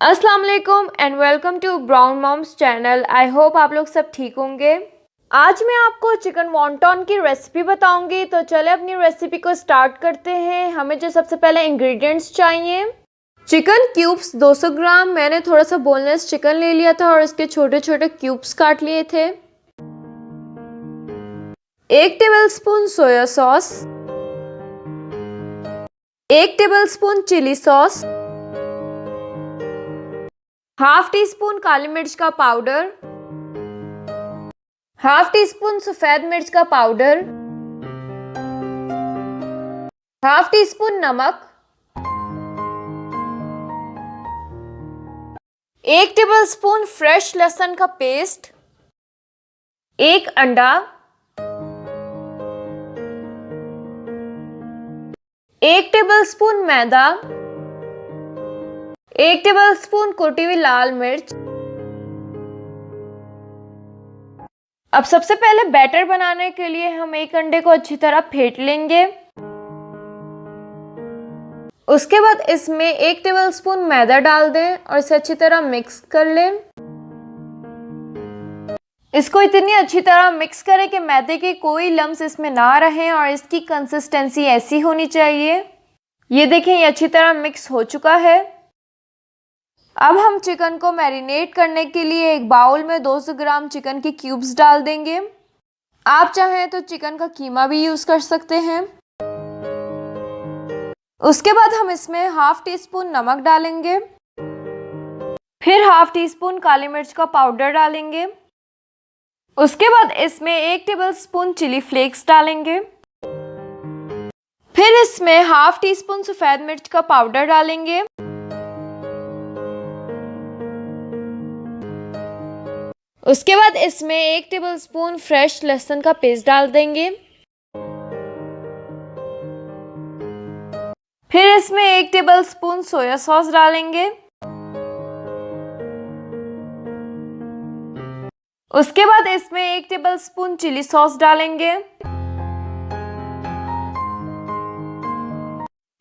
अस्सलाम वालेकुम and welcome to Brown Moms channel. I hope आप लोग सब ठीक होंगे। आज मैं आपको चिकन वॉन्टॉन की रेसिपी बताऊंगी, तो चले अपनी रेसिपी को स्टार्ट करते हैं। हमें जो सबसे पहले इंग्रेडिएंट्स चाहिए, चिकन क्यूब्स 200 ग्राम। मैंने थोड़ा सा बोनलेस चिकन ले लिया था और इसके छोटे छोटे क्यूब्स काट लिए थे। 1 tablespoon soya sauce, 1 tablespoon chilli sauce, half teaspoon काली मिर्च का पाउडर, हाफ टी स्पून सफेद मिर्च का पाउडर, हाफ टी स्पून नमक, 1 टेबलस्पून फ्रेश लहसुन का पेस्ट, 1 अंडा, 1 टेबलस्पून मैदा, 1 टेबलस्पून कुटी हुई लाल मिर्च। अब सबसे पहले बैटर बनाने के लिए हम 1 अंडे को अच्छी तरह फेंट लेंगे। उसके बाद इसमें 1 टेबलस्पून मैदा डाल दें और इसे अच्छी तरह मिक्स कर लें। इसको इतनी अच्छी तरह मिक्स करें कि मैदे के कोई लम्स इसमें ना रहें और इसकी कंसिस्टेंसी ऐसी होनी चाहिए। ये देखें, ये अच्छी तरह मिक्स हो चुका है। अब हम चिकन को मैरिनेट करने के लिए एक बाउल में 200 ग्राम चिकन के क्यूब्स डाल देंगे। आप चाहें तो चिकन का कीमा भी यूज़ कर सकते हैं। उसके बाद हम इसमें हाफ टी स्पून नमक डालेंगे, फिर हाफ टी स्पून काली मिर्च का पाउडर डालेंगे। उसके बाद इसमें 1 टेबलस्पून चिली फ्लेक्स डालेंगे, फिर इसमें हाफ टी स्पून सफ़ेद मिर्च का पाउडर डालेंगे। उसके बाद इसमें 1 टेबलस्पून फ्रेश लहसुन का पेस्ट डाल देंगे, फिर इसमें 1 टेबलस्पून सोया सॉस डालेंगे। उसके बाद इसमें 1 टेबलस्पून चिली सॉस डालेंगे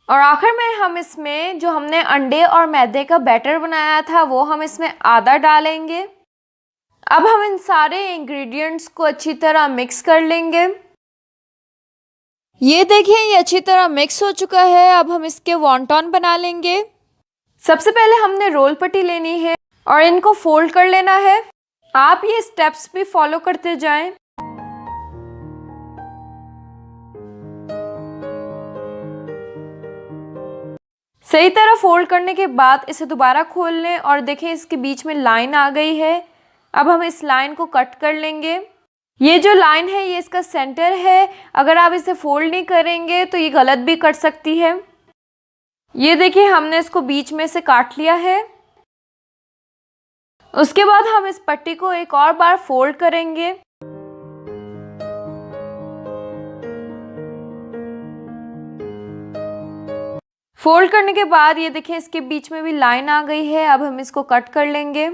और आखिर में हम इसमें जो हमने अंडे और मैदे का बैटर बनाया था वो हम इसमें आधा डालेंगे। अब हम इन सारे इंग्रेडिएंट्स को अच्छी तरह मिक्स कर लेंगे। ये देखिए, ये अच्छी तरह मिक्स हो चुका है। अब हम इसके वॉन्टॉन बना लेंगे। सबसे पहले हमने रोल पट्टी लेनी है और इनको फोल्ड कर लेना है। आप ये स्टेप्स भी फॉलो करते जाएं। सही तरह फोल्ड करने के बाद इसे दोबारा खोल लें और देखें, इसके बीच में लाइन आ गई है। अब हम इस लाइन को कट कर लेंगे। ये जो लाइन है ये इसका सेंटर है। अगर आप इसे फोल्ड नहीं करेंगे तो ये गलत भी कट सकती है। ये देखिए, हमने इसको बीच में से काट लिया है। उसके बाद हम इस पट्टी को एक और बार फोल्ड करेंगे। फोल्ड करने के बाद ये देखिए, इसके बीच में भी लाइन आ गई है। अब हम इसको कट कर लेंगे।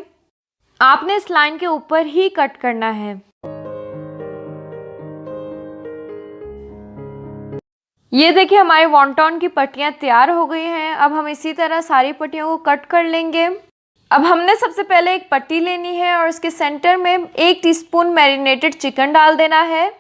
आपने इस लाइन के ऊपर ही कट करना है। ये देखिए, हमारे वॉन्टॉन की पट्टियां तैयार हो गई हैं। अब हम इसी तरह सारी पट्टियों को कट कर लेंगे। अब हमने सबसे पहले एक पट्टी लेनी है और इसके सेंटर में 1 टीस्पून मैरिनेटेड चिकन डाल देना है।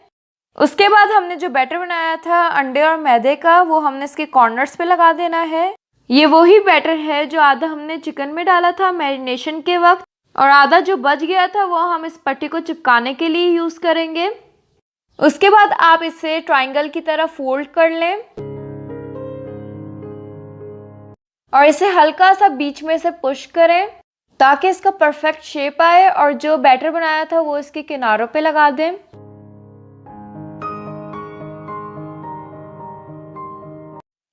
उसके बाद हमने जो बैटर बनाया था अंडे और मैदे का, वो हमने इसके कॉर्नर्स पे लगा देना है। ये वही बैटर है जो आधा हमने चिकन में डाला था मैरिनेशन के वक्त, और आधा जो बच गया था वो हम इस पट्टी को चिपकाने के लिए यूज़ करेंगे। उसके बाद आप इसे ट्रायंगल की तरह फोल्ड कर लें और इसे हल्का सा बीच में से पुश करें ताकि इसका परफेक्ट शेप आए, और जो बैटर बनाया था वो इसके किनारों पे लगा दें।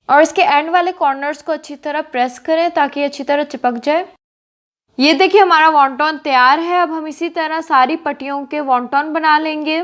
और इसके एंड वाले कॉर्नर्स को अच्छी तरह प्रेस करें ताकि अच्छी तरह चिपक जाए। ये देखिए, हमारा वॉन्टॉन तैयार है। अब हम इसी तरह सारी पट्टियों के वॉन्टॉन बना लेंगे।